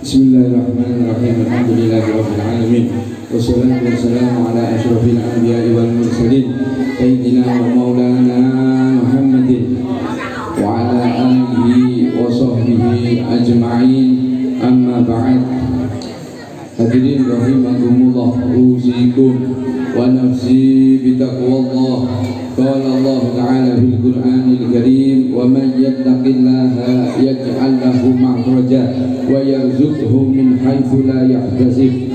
Bismillahirrahmanirrahim. Alhamdulillahirabbil alamin. Wassalatu wassalamu ala asyrofil anbiya'i wal mursalin sayyidina wa maulana Muhammadin wa ala alihi wa sahbihi ajma'in. Amma ba'd. Hadirin rahimakumullah, usikum wa nafsi bitaqwallah. Qala Allah Ta'ala fil Qur'anil Karim, wa man yattaqillaha yaj'al lahu makhraja wa yarzuqhu min haitsu la yahtasib.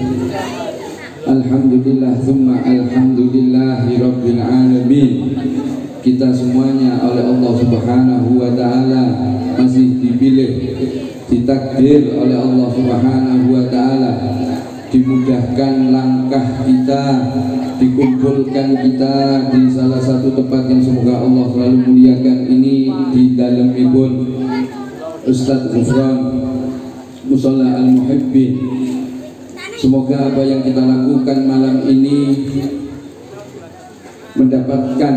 Alhamdulillah tsumma alhamdulillahi rabbil alamin. Kita semuanya oleh Allah Subhanahu wa taala masih dipilih, ditakdir oleh Allah Subhanahu wa taala, dimudahkan langkah kita, dikumpulkan kita di salah satu tempat yang semoga Allah selalu muliakan ini, di dalam ibun Ustadz Ghufran Musalla Al-Muhibbin. Semoga apa yang kita lakukan malam ini mendapatkan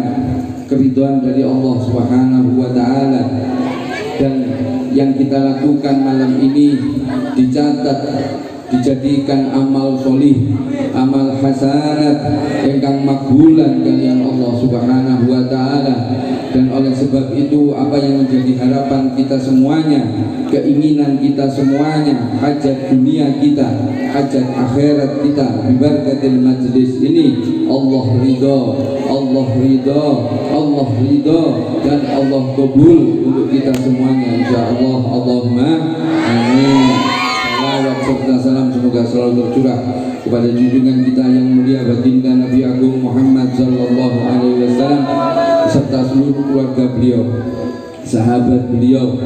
keridhaan dari Allah Subhanahu wa taala, dan yang kita lakukan malam ini dicatat, dijadikan amal solih, amal hasanat ingkang makbulan kalian Allah Subhanahu wa taala. Dan oleh sebab itu, apa yang menjadi harapan kita semuanya, keinginan kita semuanya, hajat dunia kita, hajat akhirat kita, bibarakatil majlis ini, Allah ridha, Allah ridha, Allah ridha, dan Allah kabul untuk kita semuanya insyaallah. Allahumma amin. Salawat serta salam semoga selalu tercurah kepada junjungan kita yang mulia baginda Nabi Agung Muhammad sallallahu alaihi wasallam serta seluruh keluarga beliau, sahabat beliau,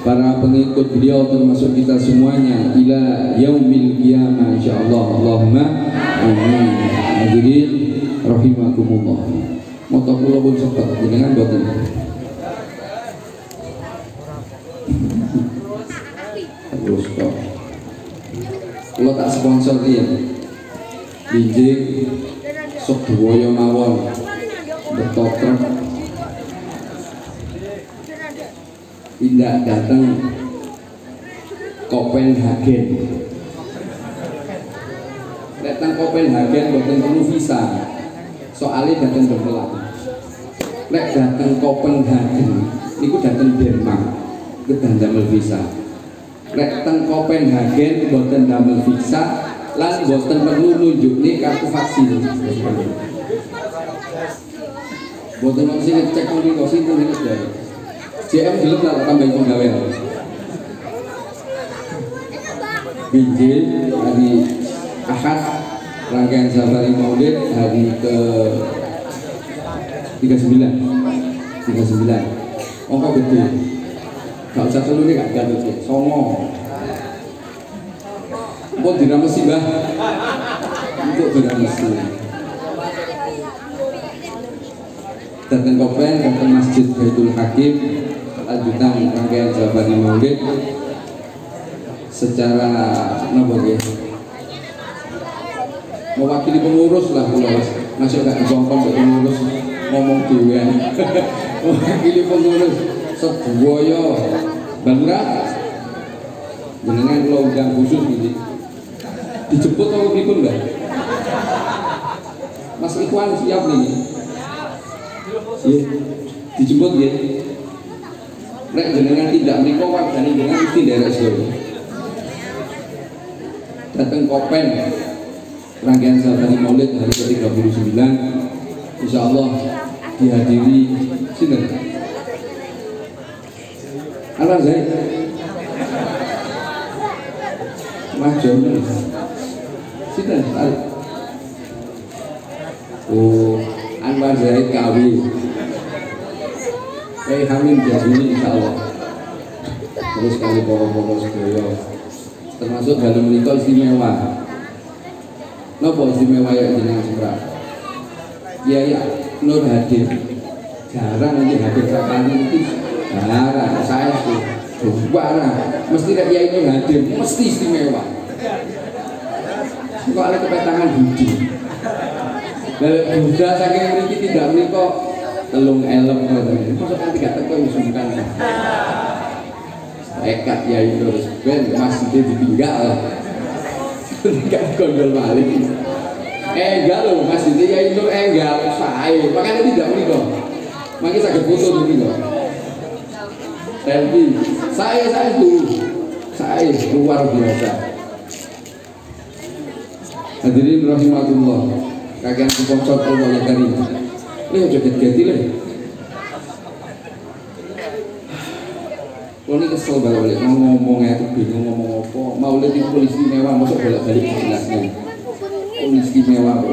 para pengikut beliau, termasuk kita semuanya ila yaumil qiyamah insyaallah. Allahumma amin. Hadirin rahimakumullah, moto kula pun sepet jenengan boten. Terus kok kalau tak sponsor dia binjing sok duwoyo mawon bertotrek tidak datang Copenhagen. Datang Copenhagen bukan perlu visa, soalnya datang berkelan. Nek datang Copenhagen niku datang Denmark, kedan damel visa. Nek teng Copenhagen boten damel visa, lan boten perlu nunjukne kartu vaksin. Boten mesti ngecek niku sinten niku ya. JM gelem tak tambahin penggawean. Binjil hari Ahad rangkaian safari Maulid hari ke 39. Ongko gede. Gak usah telu nih, gak gaduh sih, songo. Mau diramesi mbah? Untuk diramesi. Datang Kopen, datang Masjid Baitul Hakim, lanjutan rangkaian safari Maulid secara nabawi. Mewakili pengurus lah kula, masuk gak dikongkon buat pengurus ngomong dewean. Mewakili pengurus Sebuoyo Bangura jenengan kula undang khusus ini. Dijemput apa pripun Mbak? Mas Ikhwan siap nih. Nggih. Dijemput nggih. Nek jenengan tidak mriko wargane jenengan mesti nderek sedaya. Dateng Kopen rangkaian safari Maulid hari ke-39 insyaallah dihadiri sinten? Anwar Zaid Mas Jono sinten? Oh, Anwar Zaid Kawi Hamim Jazuli insyaallah. Terus kali poro-poro sedaya termasuk dalam menika istimewa. Napa istimewa ya jenengan semra? Ya Nur hadir. Jarang iki hadir sakane iki. Jarang saya tuh. Barang mesti nek Yai Nur hadir mesti istimewa. Kok ada kepetangan budi. Lah Buddha saking mriki tidak menika telung elem ngoten. Mosok nanti gak teko sungkan. tekad Yai Nur ben masjid ditinggal. Kan gondol malih. Enggak loh, masjid Yai Nur enggak sae. Makanya tidak menika. Mangke saged foto menika. Selfie. Saya dulu. Saya luar biasa. Hadirin rahimakumullah. Kakek sponsor Allah ya karim. Ini joget-joget lho. Kalau ini kesel balik ngomongnya itu bingung ngomong apa. Maulid itu istimewa, masuk balik-balik jelasnya. Istimewa,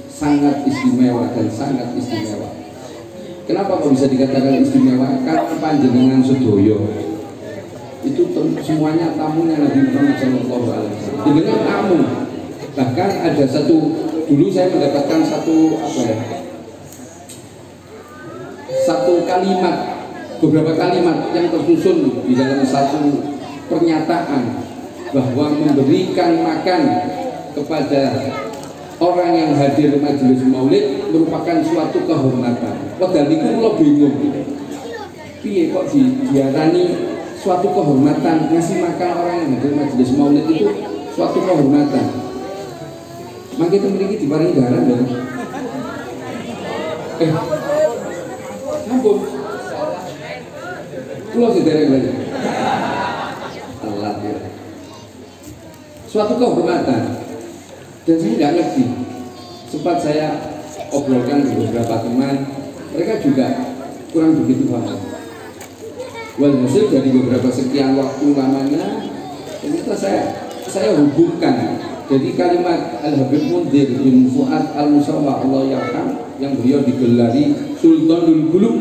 sangat istimewa dan sangat istimewa. Kenapa kok bisa dikatakan istimewa? Karena panjenengan sedoyo itu semuanya tamunya Nabi Muhammad SAW. Dengan tamu, bahkan ada satu dulu saya mendapatkan satu kalimat, beberapa kalimat yang tersusun di dalam satu pernyataan bahwa memberikan makan kepada orang yang hadir majelis maulid merupakan suatu kehormatan. Padahal itu lo bingung. Piye kok diarani suatu kehormatan, ngasih makan orang yang hadir majelis maulid itu suatu kehormatan. Maka itu memiliki diparingi garam ya. Ampun. Kulo sederek lagi. Allah ya. Suatu kehormatan. Dan saya nggak ngerti. Sempat saya obrolkan dengan beberapa teman, mereka juga kurang begitu paham. Walhasil dari beberapa sekian waktu lamanya, ternyata saya hubungkan. Jadi kalimat Al-Habib Munzir bin Fuad Al-Musawwa Allah yarham yang beliau digelari Sultanul Qulub,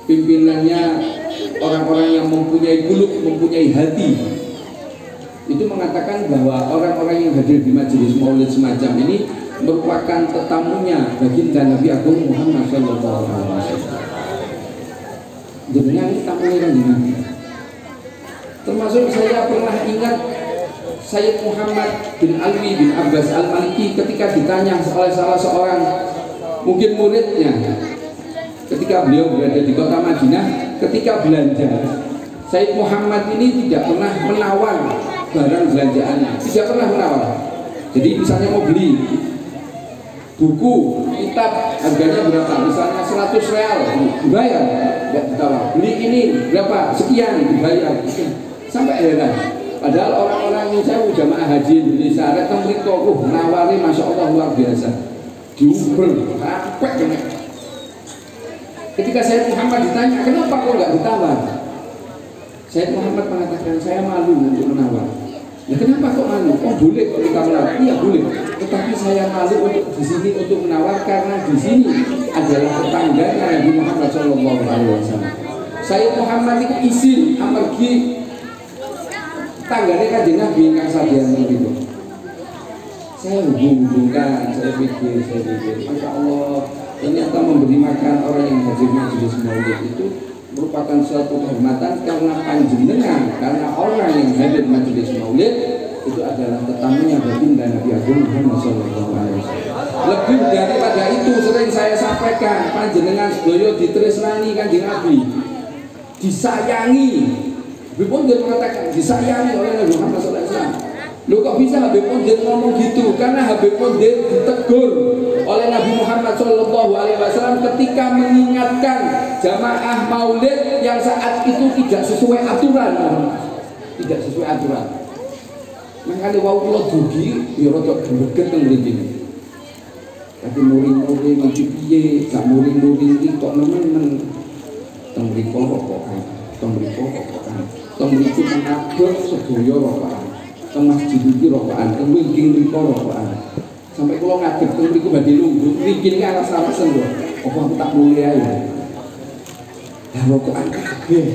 pimpinannya orang-orang yang mempunyai qulub, mempunyai hati, itu mengatakan bahwa orang-orang yang hadir di majelis maulid semacam ini merupakan tetamunya baginda Nabi Agung Muhammad Sallallahu Alaihi Wasallam. Sebenarnya ini tamunya kan Nabi. Termasuk saya pernah ingat Sayyid Muhammad bin Alwi bin Abbas Al-Maliki ketika ditanya oleh salah seorang mungkin muridnya ketika beliau berada di kota Madinah, ketika belanja, Sayyid Muhammad ini tidak pernah menawar barang belanjaannya, tidak pernah menawar. Jadi misalnya mau beli buku, kitab harganya berapa, misalnya 100 real, dibayar, tidak ditawar. Beli ini berapa, sekian, dibayar, sampai heran. Padahal orang-orang yang saya jamaah haji Indonesia datang mereka, nawari masya Allah luar biasa, diuber, rapek banget. Ketika Sayyid Muhammad ditanya, kenapa kok nggak ditawar? Sayyid Muhammad mengatakan, saya malu untuk menawar. Ya kenapa kok malu? Oh boleh kok kita menawar? Iya boleh. Tetapi saya malu untuk di sini untuk menawar karena di sini adalah tetangganya Nabi Muhammad SAW. Sayyid Muhammad itu izin amargi tangganya kanjeng Nabi yang sadian itu. Saya hubungkan, saya pikir, Masya Allah, ternyata memberi makan orang yang hadir majelis maulid itu merupakan suatu kehormatan karena panjenengan, karena orang yang hadir majelis maulid itu adalah tetamunya baginda Nabi Agung Muhammad SAW. Lebih daripada itu sering saya sampaikan, panjenengan sedoyo ditresnani kanjeng Nabi, disayangi. Habib Munzir mengatakan disayangi oleh Nabi Muhammad SAW. Lu kok bisa Habib Munzir ngomong gitu? Karena Habib Munzir ditegur oleh Nabi Muhammad SAW ketika mengingatkan jamaah maulid yang saat itu tidak sesuai aturan, tidak sesuai aturan. Makanya wau kula dugi, ya rada greget teng mriki. Tapi muring-muring iki piye? Gak muring-muring iki kok nemen teng mriko rokokan, teng mriko rokokan. Teng mriki menabur sedaya rokokan. Teng masjid iki rokokan, teng wingking mriko rokokan. Sampai kula ngadeg teng mriku badhe lungguh, mriki niki alas-alasen lho. Apa aku tak mulih ae. Lah rokokan kabeh.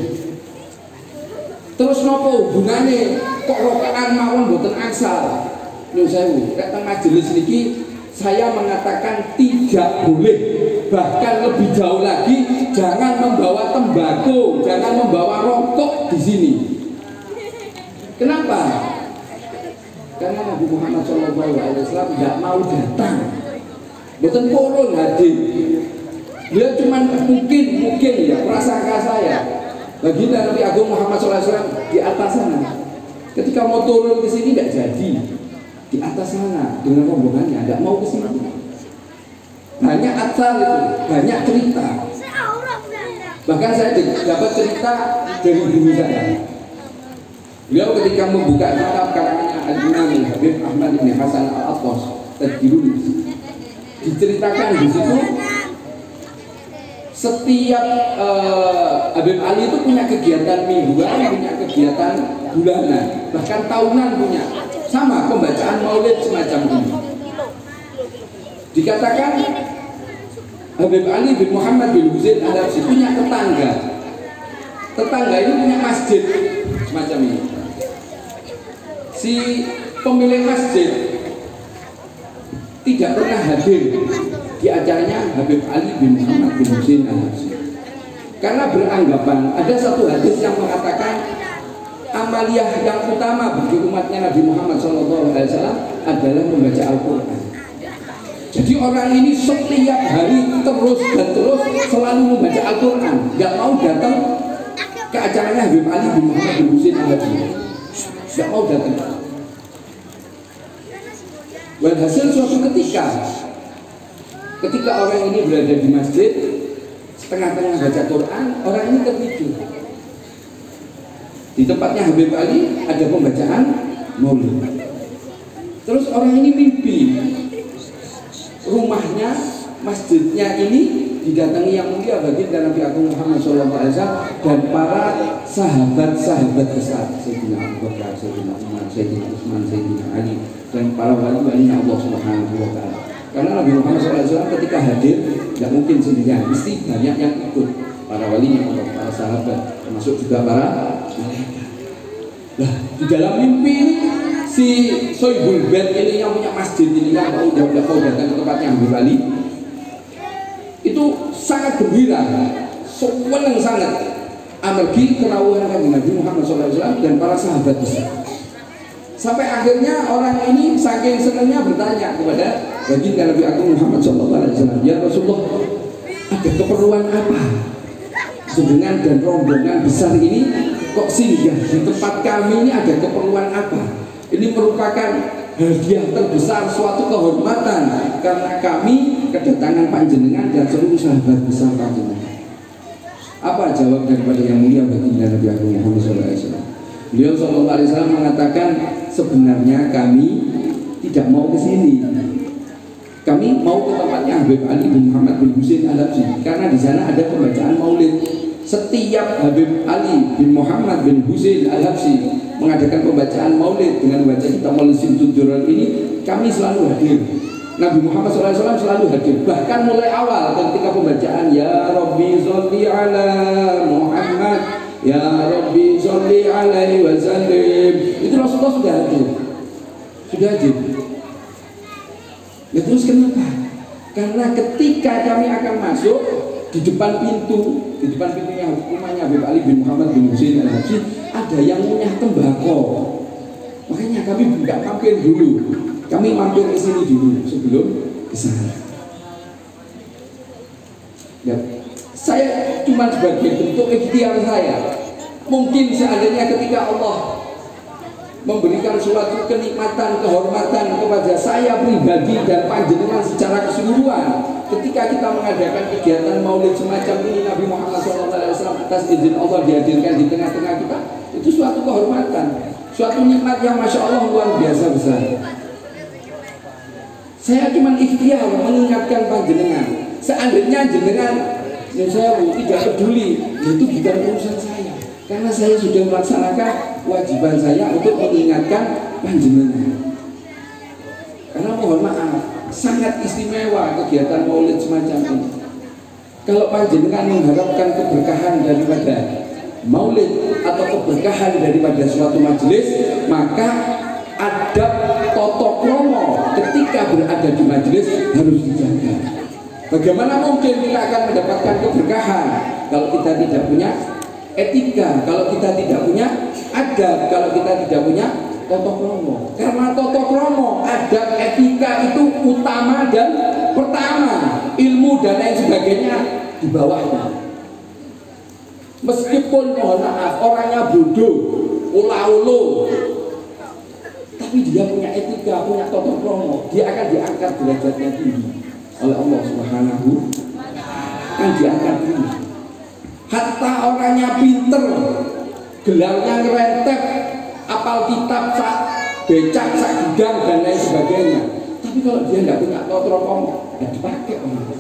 Terus napa hubungane kok rokokan mawon mboten asal? Nyuwun sewu, nek teng majelis niki saya mengatakan tidak boleh, bahkan lebih jauh lagi jangan membawa tembakau, jangan membawa rokok di sini. Kenapa? Karena Nabi Muhammad SAW tidak mau datang, bukan purun hadir. Dia cuma mungkin ya prasangka saya Baginda Nabi Agung Muhammad SAW di atas sana. Ketika mau turun ke sini tidak jadi, di atas sana dengan rombongannya, tidak mau ke sini. Banyak asal itu, banyak cerita. Bahkan saya dapat cerita dari guru saya. Beliau ketika membuka kitab karangannya Al-Imam Habib Ahmad bin Hasan Al-Attas Tadbirun, diceritakan di situ setiap Habib Ali itu punya kegiatan mingguan, punya kegiatan bulanan, bahkan tahunan punya. Sama pembacaan maulid semacam ini. Dikatakan Habib Ali bin Muhammad bin Husain Al-Habsyi punya tetangga. Tetangga ini punya masjid semacam ini. Si pemilik masjid tidak pernah hadir di acaranya Habib Ali bin Muhammad bin Husain Al-Habsyi karena beranggapan ada satu hadis yang mengatakan amaliyah yang utama bagi umatnya Nabi Muhammad SAW adalah membaca Al-Quran. Jadi orang ini setiap hari terus dan terus selalu membaca Al-Quran, nggak mau datang ke acaranya Habib Ali bin Muhammad bin Husain Al-Habsyi, nggak mau datang. Walhasil suatu ketika orang ini berada di masjid setengah-tengah baca Quran, orang ini tertidur. Di tempatnya Habib Ali ada pembacaan maulid. Terus orang ini mimpi rumahnya, masjidnya ini didatangi yang mulia baginda Nabi Agung Muhammad SAW dan para sahabat-sahabat besar, Sayyidina Abu Bakar, Sayyidina Umar, Sayyidina Utsman, Sayyidina Ali, dan para wali-wali Allah Subhanahu wa Ta'ala. Karena Nabi Muhammad SAW ketika hadir tidak mungkin sendirian, mesti banyak yang ikut, para walinya Allah, para sahabat, termasuk juga para malaikat. Nah, di dalam mimpi ini si Soibul Bed ini yang punya masjid ini yang udah mau datang ke tempatnya Habib Ali itu sangat gembira, senang sangat amargi kerawuhan Nabi Muhammad SAW dan para sahabat besar. Sampai akhirnya orang ini saking senangnya bertanya kepada baginda Nabi Agung Muhammad SAW, ya Rasulullah, ada keperluan apa dengan dan rombongan besar ini kok singgah di tempat kami ini, ada keperluan apa? Ini merupakan hadiah terbesar, suatu kehormatan karena kami kedatangan panjenengan dan seluruh sahabat besar panjenengan. Apa jawab daripada yang mulia baginda Nabi Agung Muhammad SAW? Beliau SAW mengatakan sebenarnya kami tidak mau ke sini. Kami mau ke tempatnya Habib Ali bin Muhammad bin Husain Al-Habsyi karena di sana ada pembacaan maulid. Setiap Habib Ali bin Muhammad bin Husain Al-Habsyi mengadakan pembacaan maulid dengan membaca kitab Maulid Simtud Durar ini, kami selalu hadir. Nabi Muhammad SAW selalu hadir. Bahkan mulai awal ketika pembacaan Ya Rabbi Sholli ala Muhammad, Ya Rabbi Sholli alaihi wasallim, itu Rasulullah sudah hadir. Sudah hadir. Ya terus kenapa? Karena ketika kami akan masuk di depan pintunya rumahnya Habib Ali bin Muhammad bin Husain Al-Habsyi ada yang punya tembakau. Makanya kami nggak mampir dulu. Kami mampir ke sini dulu sebelum ke sana. Ya, saya cuma sebagai bentuk ikhtiar saya. Mungkin seandainya ketika Allah memberikan suatu kenikmatan, kehormatan kepada saya pribadi dan panjenengan secara keseluruhan, ketika kita mengadakan kegiatan maulid semacam ini, Nabi Muhammad SAW atas izin Allah dihadirkan di tengah-tengah kita, itu suatu kehormatan, suatu nikmat yang Masya Allah luar biasa besar. Saya cuma ikhtiar mengingatkan panjenengan, seandainya jenengan yang saya tidak peduli, itu bukan urusan saya, karena saya sudah melaksanakan kewajiban saya untuk mengingatkan panjenengan. Karena mohon maaf, sangat istimewa kegiatan maulid semacam ini. Kalau panjenengan mengharapkan keberkahan daripada maulid atau keberkahan daripada suatu majelis, maka adab toto kromo ketika berada di majelis harus dijaga. Bagaimana mungkin kita akan mendapatkan keberkahan kalau kita tidak punya etika, kalau kita tidak punya adab, kalau kita tidak punya toto kromo? Karena toto kromo, adab, etika itu utama dan pertama, ilmu dan lain sebagainya di bawahnya. Meskipun mohon maaf orangnya bodoh, ulah-uluh, tapi dia punya etika, punya tata krama, dia akan diangkat derajatnya tinggi oleh Allah Subhanahu, akan diangkat tinggi. Hatta orangnya pinter, gelarnya ngerentep, apal kitab sak becak, sak gudang dan lain sebagainya, tapi kalau dia nggak punya tata krama, nggak dipakai orang,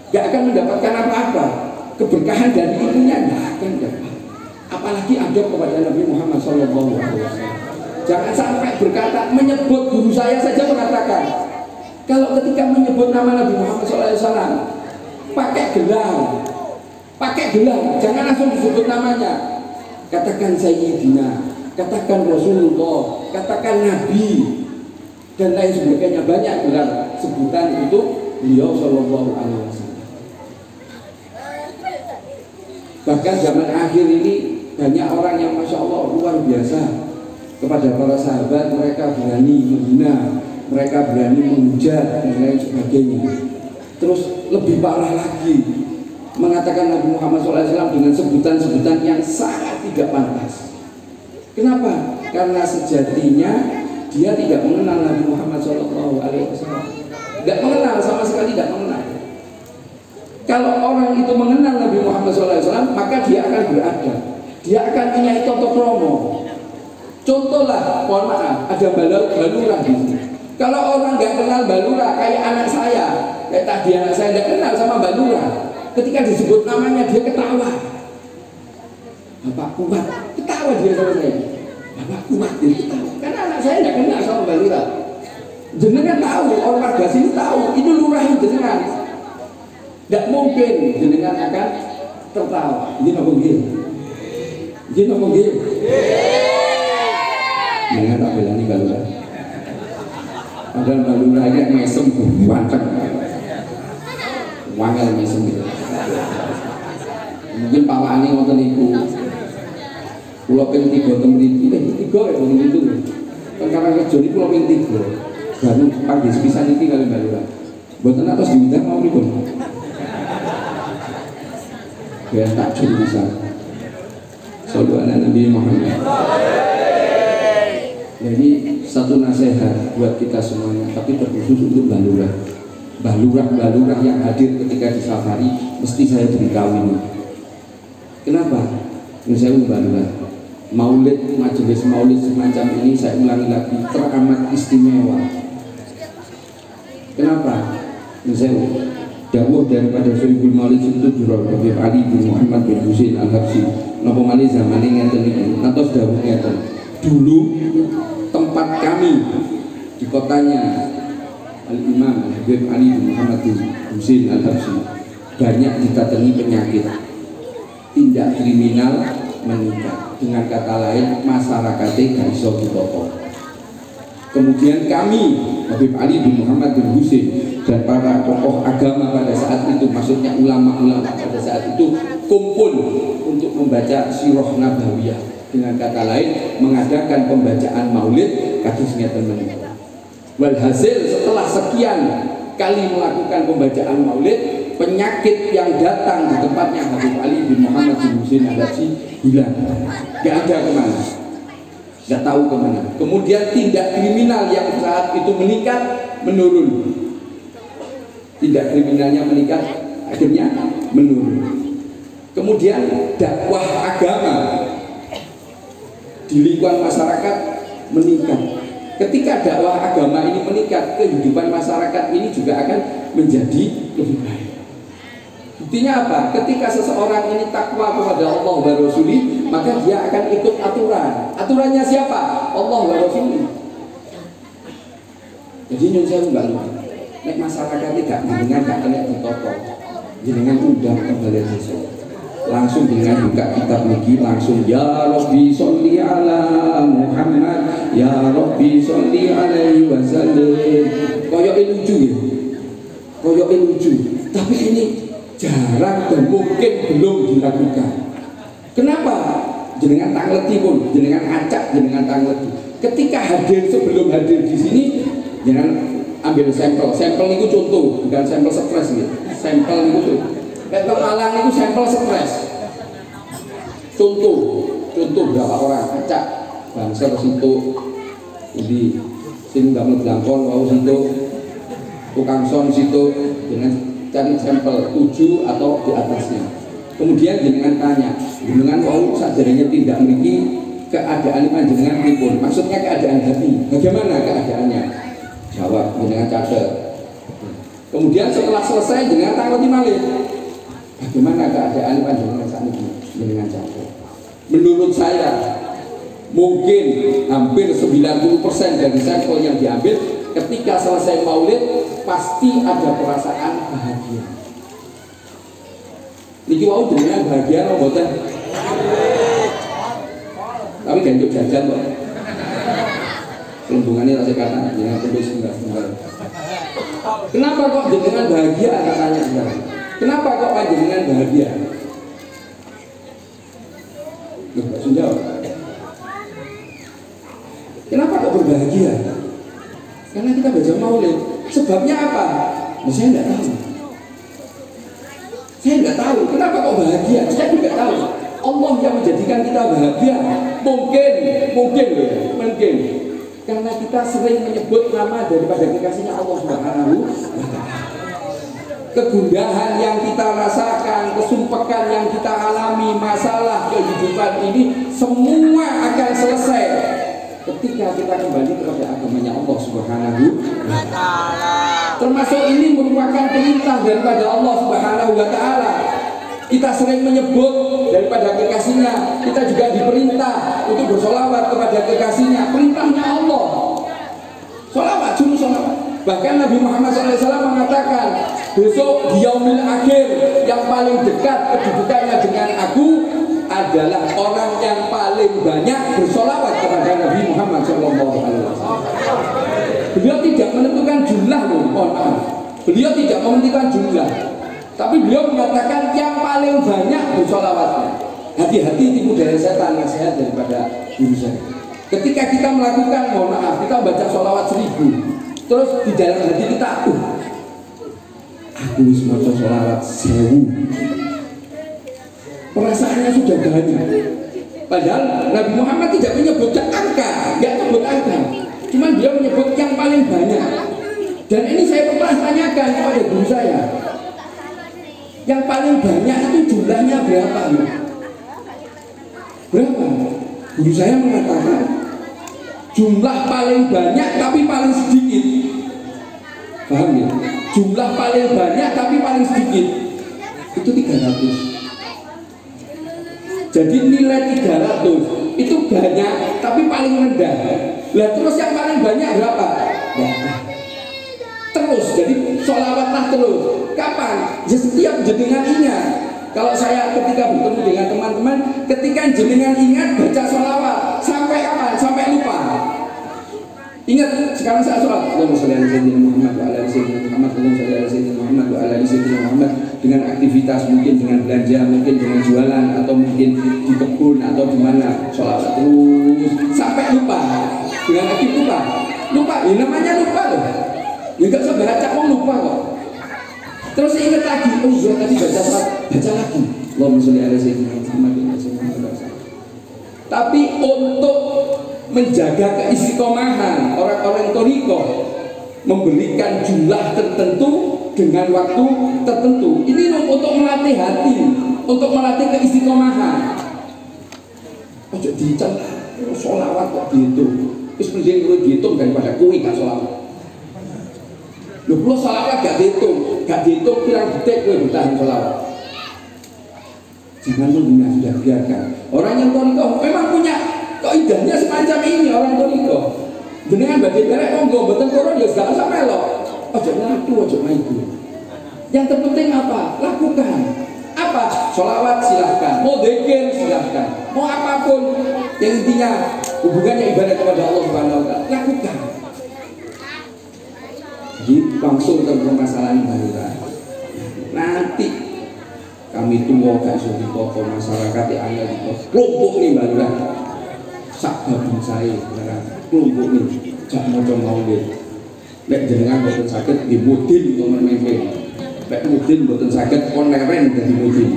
nggak akan mendapatkan apa-apa. Keberkahan dari ilmunya nggak akan dapat. Apalagi ada kepada Nabi Muhammad SAW. Jangan sampai berkata, menyebut guru saya saja mengatakan, kalau ketika menyebut nama Nabi Muhammad SAW, pakai gelar, jangan langsung disebut namanya. Katakan Sayyidina, katakan Rasulullah, katakan Nabi, dan lain sebagainya. Banyak gelar sebutan untuk beliau Sallallahu Alaihi Wasallam. Bahkan zaman akhir ini banyak orang yang Masya Allah luar biasa kepada para sahabat, mereka berani menghina, mereka berani menghujat dan lain sebagainya. Terus lebih parah lagi, mengatakan Nabi Muhammad SAW dengan sebutan-sebutan yang sangat tidak pantas. Kenapa? Karena sejatinya dia tidak mengenal Nabi Muhammad SAW. Tidak mengenal, sama sekali tidak mengenal. Kalau orang itu mengenal Nabi Muhammad SAW, maka dia akan beradab, dia akan punya tata krama. Contohlah, mohon maaf, ada balurah di sini. Kalau orang nggak kenal balurah, kayak anak saya, kayak tadi anak saya nggak kenal sama balurah, ketika disebut namanya dia ketawa. Bapak Kuat, ketawa dia sama saya. Bapak Kuat, dia ketawa. Karena anak saya nggak kenal sama balurah. Jenengan tahu, orang warga sini tahu, itu lurah jenengan. Tidak mungkin jenengan akan tertawa. Ini ngomong gini. Ini ngomong gini. Jenengan tak belani balurah. Padahal balurah ini mesem buanteng. Wangel mesem gitu. Mungkin pawaane ngoten niku. Kula ping 3 teng mriki, 3 ya wong itu. Perkara kerja niku kula ping 3. Baru pagi sepisan iki kali balurah. Mboten atus diundang mau pripun? Biar tak bisa. Sallu ala Nabi Muhammad. Jadi satu nasihat buat kita semuanya, tapi terkhusus untuk balurah yang hadir ketika di safari, mesti saya beritahu ini. Kenapa? Ini saya balurah. Majelis maulid semacam ini saya ulangi lagi, teramat istimewa. Kenapa? Ini saya dawuh daripada Syaikhul Maulid itu Habib Ali bin Muhammad bin Husain Al-Habsyi. Napa malih zamane ngeten iki, natos dawuh ngeten. Dulu tempat kami di kotanya Al-Imam Habib Ali bin Muhammad bin Husain Al-Habsyi banyak ditatangi penyakit, tindak kriminal meningkat. Dengan kata lain, masyarakatnya gak iso ditata. Kemudian kami Habib Ali bin Muhammad bin Husain dan para tokoh agama pada saat itu, maksudnya ulama-ulama pada saat itu, kumpul untuk membaca sirah nabawiyah. Dengan kata lain, mengadakan pembacaan maulid kasusnya teman. Walhasil setelah sekian kali melakukan pembacaan maulid, penyakit yang datang di tempatnya Habib Ali bin Muhammad bin Husain Al-Habsyi hilang, gak ada kemana, gak tahu kemana. Kemudian tindak kriminal yang saat itu meningkat menurun, tindak kriminalnya meningkat, akhirnya menurun. Kemudian dakwah agama di lingkungan masyarakat meningkat. Ketika dakwah agama ini meningkat, kehidupan masyarakat ini juga akan menjadi lebih baik. Buktinya apa? Ketika seseorang ini takwa kepada Allah wa Rasuli, maka dia akan ikut aturan. Aturannya siapa? Allah wa Rasuli. Jadi nyun saya mbak lu, nek masyarakat tidak dengan gak kena ditokok, dengan undang kembali desa. Langsung dengan buka kitab niki, langsung ya Rabbi sholli ala Muhammad, ya Rabbi sholli alaihi wasallam. Koyoke lucu ya, koyoke lucu. Tapi ini jarang dan mungkin belum dilakukan. Kenapa? Jenengan tangleti pun, jenengan acak, jenengan tangleti. Ketika hadir sebelum hadir di sini, jangan ambil sampel. Sampel itu contoh, bukan sampel stres gitu. Sampel itu, kayak Malang itu sampel stres. contoh berapa orang acak bangsa situ jadi sing nggak melangkon mau situ tukang son situ dengan cari sampel 7 atau di atasnya. Kemudian jenengan tanya, jenengan mau sajarnya tidak memiliki keadaan panjenengan pripun? Maksudnya keadaan hati. Bagaimana keadaannya? Jawab jenengan catat. Kemudian setelah selesai jenengan takoni malih. Bagaimana keadaan panjenengan saat ini? Jenengan catat. Menurut saya mungkin hampir 90% dari sampel yang diambil ketika selesai maulid pasti ada perasaan bahagia. Niki wau jenengan bahagia apa mboten? Tapi ganjuk jajan kok. Kelembungannya rasa kata jenengan terus enggak. Kenapa kok jenengan bahagia? Katanya sekarang. Kenapa kok panjenengan bahagia? Loh, Pak Sunjau. Kenapa kok berbahagia? Karena kita baca maulid. Sebabnya apa? Nah, saya enggak tahu. Saya enggak tahu. Kenapa kok bahagia? Saya juga tahu. Allah yang menjadikan kita bahagia. Mungkin. Karena kita sering menyebut nama daripada kekasihnya Allah Subhanahu wa Ta'ala. Kegundahan yang kita rasakan, kesumpekan yang kita alami, masalah kehidupan ini semua akan selesai ketika kita kembali kepada agamanya Allah Subhanahu wa Ta'ala. Termasuk ini merupakan perintah daripada Allah Subhanahu wa Ta'ala. Kita sering menyebut daripada kekasihnya, kita juga diperintah untuk bersolawat kepada kekasihnya. Perintahnya Allah. Solawat, juru solawat. Bahkan Nabi Muhammad SAW mengatakan, besok di yaumil akhir yang paling dekat kedudukannya dengan aku adalah orang yang paling banyak bersolawat kepada Nabi Muhammad SAW. Beliau tidak menentukan jumlah loh, mohon maaf. Beliau tidak menentukan jumlah, tapi beliau mengatakan yang paling banyak bersolawatnya. Hati-hati tipu daya setan, nasihat daripada guru saya. Ketika kita melakukan, mohon maaf, kita baca solawat 1000, terus di dalam hati kita, aku wis maca solawat 1000. Perasaannya sudah banyak. Padahal Nabi Muhammad tidak menyebutkan angka, nggak sebut angka. Cuman dia menyebut yang paling banyak. Dan ini saya pernah tanyakan kepada guru saya. Yang paling banyak itu jumlahnya berapa? Berapa? Guru saya mengatakan jumlah paling banyak tapi paling sedikit. Paham ya? Jumlah paling banyak tapi paling sedikit itu 300. Jadi nilai 300 itu banyak tapi paling rendah. Lah terus yang paling banyak berapa? Ya. Terus jadi sholawatlah terus. Kapan? Ya setiap jenengan ingat. Kalau saya ketika bertemu dengan teman-teman, ketika jenengan ingat baca sholawat sampai kapan? Sampai lupa. Ingat sekarang saya sholat Allahumma sholli ala sayyidina Muhammad wa ala ali sayyidina Muhammad, Allahumma sholli ala sayyidina Muhammad wa ala ali sayyidina Muhammad, dengan aktivitas mungkin dengan belanja, mungkin dengan jualan, atau mungkin di kebun atau di mana, sholawat terus sampai lupa. Dengan aktif lupa, ya namanya lupa loh. Ya nggak usah baca, mau lupa kok. Terus ingat lagi, oh iya tadi baca sholat, baca lagi Allahumma sholli ala sayyidina Muhammad wa ala ali sayyidina Muhammad. Tapi untuk menjaga keistiqomahan orang-orang thariqah, memberikan jumlah tertentu dengan waktu tertentu, ini untuk melatih hati, untuk melatih keistiqomahan. Ojo dicel sholawat kok dihitung, terus mending lu dihitung daripada kui gak sholawat. Lu kalau sholawat gak dihitung pirang detik gue bertahan sholawat. Jangan menghina, sudah biarkan. Orang yang thariqah memang punya kaidahnya semacam ini. Orang thariqah dengan badai derek monggo mboten koron ya gak usah melok. Ojo ngaku, ojo maiku. Yang terpenting apa? Lakukan. Apa? Sholawat silahkan, mau dzikir silahkan, mau apapun yang intinya hubungannya ibadah kepada Allah Subhanahu wa Ta'ala, lakukan. Jadi langsung ke permasalahan barulah. Nanti kami tunggu gak iso ditoko masyarakat yang ada di kelompok nih barulah. Sak babin saya sekarang kelompok nih jak moco maulid. Lek jenengan boten sakit di mudin nomor mempeng. Lek mudin boten sakit kon leren dadi mudin.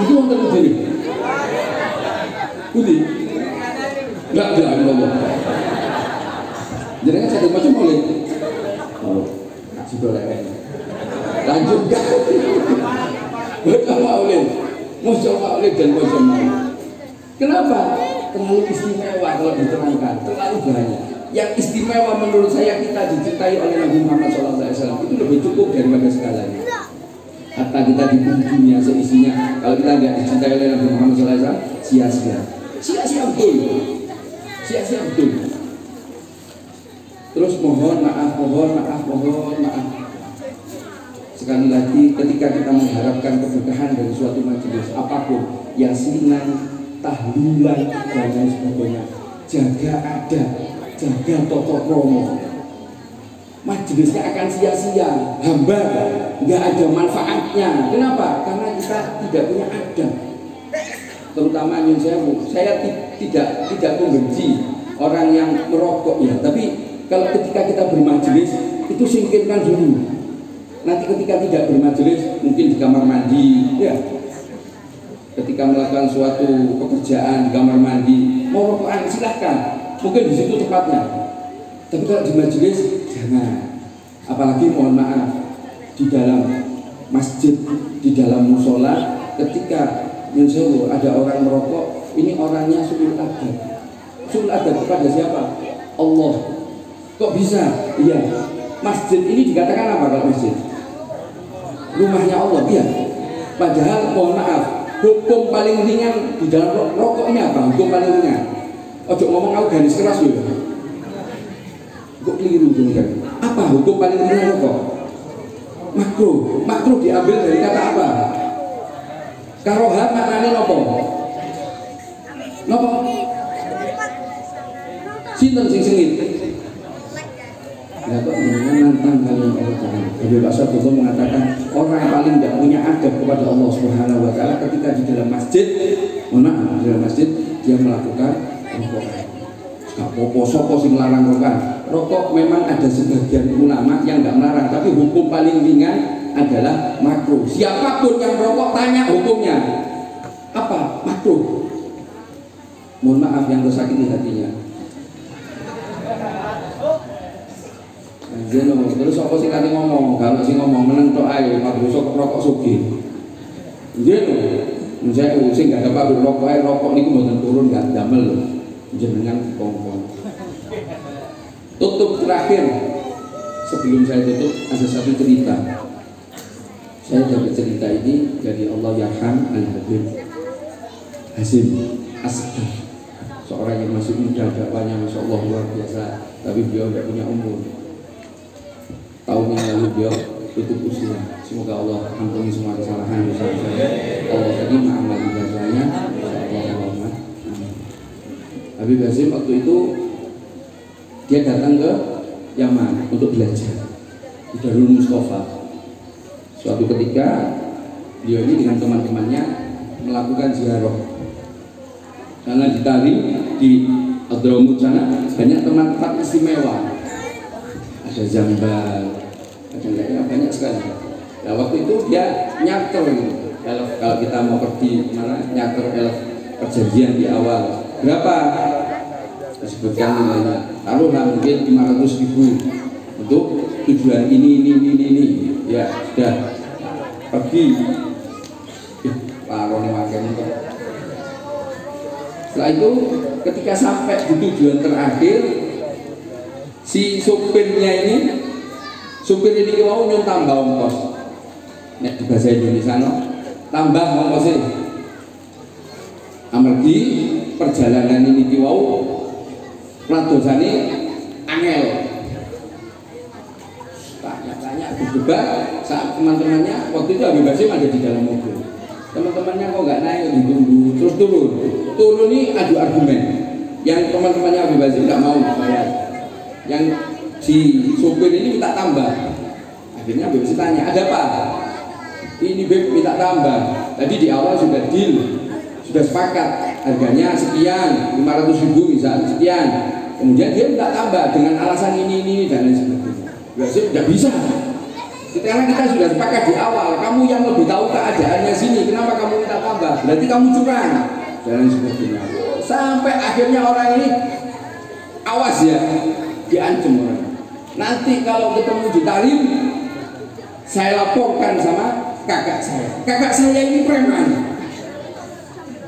Itu wonten diri. Budi. Enggak ada ngomong. Jenengan saya macam boleh. Oh, kasih boleh. Lanjut kan. Baca maulid. Masya maulid dan baca maulid. Kenapa? Terlalu istimewa kalau diterangkan, terlalu banyak. Yang istimewa menurut saya kita dicintai oleh Nabi Muhammad SAW itu lebih cukup daripada segalanya. Hatta kita di dunia seisinya, kalau kita tidak dicintai oleh Nabi Muhammad SAW, sia-sia. Sia-sia betul. Sia-sia betul. Terus mohon maaf. Sekali lagi, ketika kita mengharapkan keberkahan dari suatu majelis apapun, yasinan, tahlilan dan lain sebagainya, jaga toko kromo. Majelisnya akan sia-sia, hambar, nggak ada manfaatnya. Kenapa? Karena kita tidak punya adab. Terutama saya tidak membenci orang yang merokok ya. Tapi kalau ketika kita bermajelis itu singkirkan dulu. Nanti ketika tidak bermajelis mungkin di kamar mandi, ya. Ketika melakukan suatu pekerjaan di kamar mandi, mau rokokan silahkan, mungkin di situ tempatnya. Tapi kalau di majelis jangan. Apalagi mohon maaf di dalam masjid, di dalam musola, ketika ada orang merokok, ini orangnya suul adab. Suul adab kepada siapa? Allah. Kok bisa? Iya. Masjid ini dikatakan apa kalau masjid? Rumahnya Allah, iya. Padahal mohon maaf, hukum paling ringan di dalam rokok ini apa? Hukum paling ringan. Ojo ngomong aku garis keras loh. Kok keliru juga? Apa hukum paling ringan rokok? Makruh. Makruh diambil dari kata apa? Karoha maknanya nopo? Nopo? Sinten sing sengit? Ya kok menantang kalian orang. Jadi Pak Sabtu mengatakan orang yang paling tidak punya adab kepada Allah Subhanahu Wa Taala ketika di dalam masjid, di dalam masjid dia melakukan rokok. Sopo sing larang rokok memang ada sebagian ulama yang nggak melarang, tapi hukum paling ringan adalah makruh. Siapapun yang merokok tanya hukumnya apa? Makruh. Mohon maaf yang tersakiti hatinya. Terus apa sih kali ngomong? Kalau sih ngomong menentok ayo makruh sok rokok sugih. Saya sing nggak ada pabrik rokok ini kemudian turun nggak damel loh. Jenengan dikongkong. Tutup terakhir, sebelum saya tutup ada satu cerita. Saya dapat cerita ini dari Allah Yarham Al-Habib Hasim Asghar, seorang yang masih muda, dakwahnya masya Allah luar biasa, tapi beliau tidak punya umur. Tahun yang lalu beliau tutup usia. Semoga Allah ampuni semua kesalahan dosa saya. Allah terima amal ibadahnya. Habib Hasim waktu itu dia datang ke Yaman untuk belajar di Darul Mustafa. Suatu ketika dia ini dengan teman-temannya melakukan ziarah karena di Tari di Adramut sana banyak tempat istimewa, ada Zambal, ada banyak sekali. Nah waktu itu dia nyater kalau kita mau pergi mana nyater perjanjian di awal berapa disebutkan nilainya, taruhlah mungkin 500.000 untuk tujuan ini ya sudah pergi parone makan. Setelah itu ketika sampai di tujuan terakhir, si supirnya ini mau nyun tambah ongkos. Nek di bahasa Indonesia tambah ongkosnya. Amargi perjalanan ini wau ladosane angel. Tanya berdebat saat teman-temannya waktu itu Habib Hasim ada di dalam mobil. Teman-temannya kok nggak naik, ditunggu terus turun ini adu argumen. Yang teman-temannya Habib Hasim nggak mau bayar. Yang si sopir ini minta tambah. Akhirnya Habib Hasim tanya, ada apa? Ini Beb minta tambah. Tadi di awal sudah deal, sudah sepakat harganya sekian, 500.000 misalnya sekian. Kemudian dia minta tambah dengan alasan ini dan lain sebagainya. Biasanya tidak bisa. Karena kita sudah sepakat di awal, kamu yang lebih tahu keadaannya sini, kenapa kamu minta tambah? Berarti kamu curang. Dan sebagainya. Sampai akhirnya orang ini awas ya, diancam orang. Nanti kalau ketemu di Tarim, saya laporkan sama kakak saya. Kakak saya ini preman.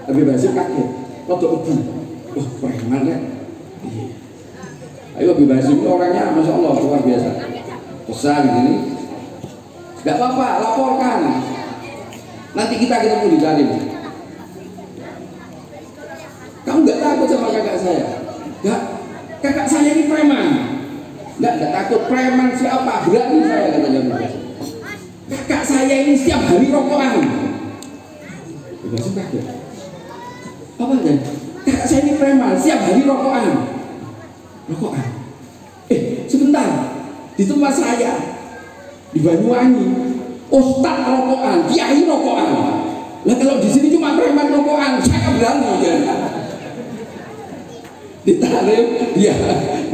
Habib Hasyim kaget, rodok ebu. Wah, preman ya. Ayo Habib Hasyim orangnya Masya Allah luar biasa. Besar gini. Gak apa-apa, laporkan. Nanti kita ketemu di Tarim. Kamu gak takut sama kakak saya? Gak, kakak saya ini preman. Gak takut, preman siapa? Berani saya, katanya. Kakak saya ini setiap hari rokokan. Masuk kaget. Apa aja? Kakak saya ini preman, setiap hari rokokan. Rokokan. Sebentar, di tempat saya di Banyuwangi, ustaz rokokan, kiai rokokan. Lah kalau di sini cuma preman rokokan, saya berani ya. Ditarik, ya,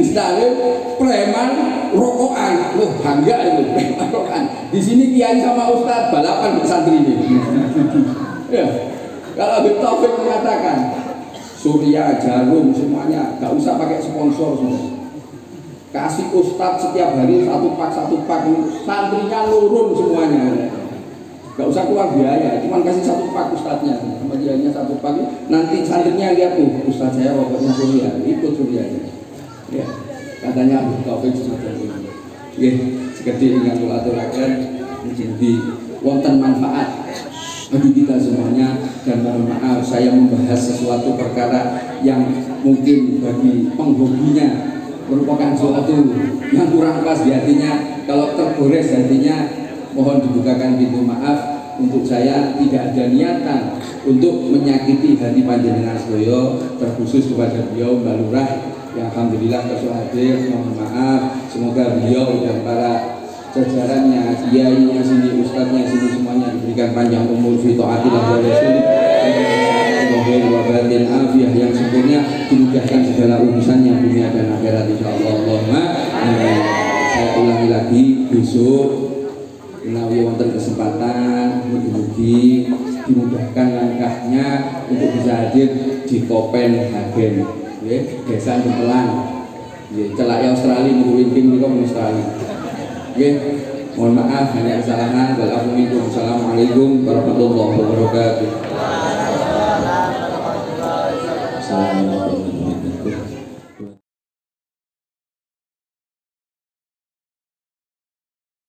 ditarik preman rokokan. Loh, bangga itu preman rokokan. Di sini kiai sama ustaz balapan di santri ini. Ya, kalau Habib Taufik mengatakan Surya, Jarum semuanya nggak usah pakai sponsor semua. Kasih ustadz setiap hari satu pak santrinya nurun semuanya, nggak usah keluar biaya, cuman kasih satu pak ustadznya, bagiannya satu pak, nanti santrinya lihat tuh ustadz saya pokoknya Surya, ikut Surya ya, katanya Taufik sudah ya, sekedar dengan aturakan menjadi wonten manfaat bagi kita semuanya. Dan mohon maaf saya membahas sesuatu perkara yang mungkin bagi penghobinya merupakan suatu yang kurang pas di hatinya. Kalau tergores hatinya, mohon dibukakan pintu maaf. Untuk saya tidak ada niatan untuk menyakiti hati panjenengan sedoyo, terkhusus kepada beliau Mbak Lurah yang alhamdulillah terus hadir. Mohon maaf, semoga beliau dan para jajarannya, kiainya sini, ustadznya sini semuanya diberikan panjang umur fi taatillah wa rasulih, wa batin afiyah yang sempurna, dimudahkan segala urusannya dunia dan akhirat insyaallah. Allahumma amin. Saya ulangi lagi, besok menawi wonten kesempatan mugi-mugi dimudahkan langkahnya untuk bisa hadir di Copenhagen nggih, desa Gempelan nggih, celak Australia niku winking niku Australia nggih. Mohon maaf hanya kesalahan. Wassalamualaikum warahmatullahi wabarakatuh. Assalamualaikum.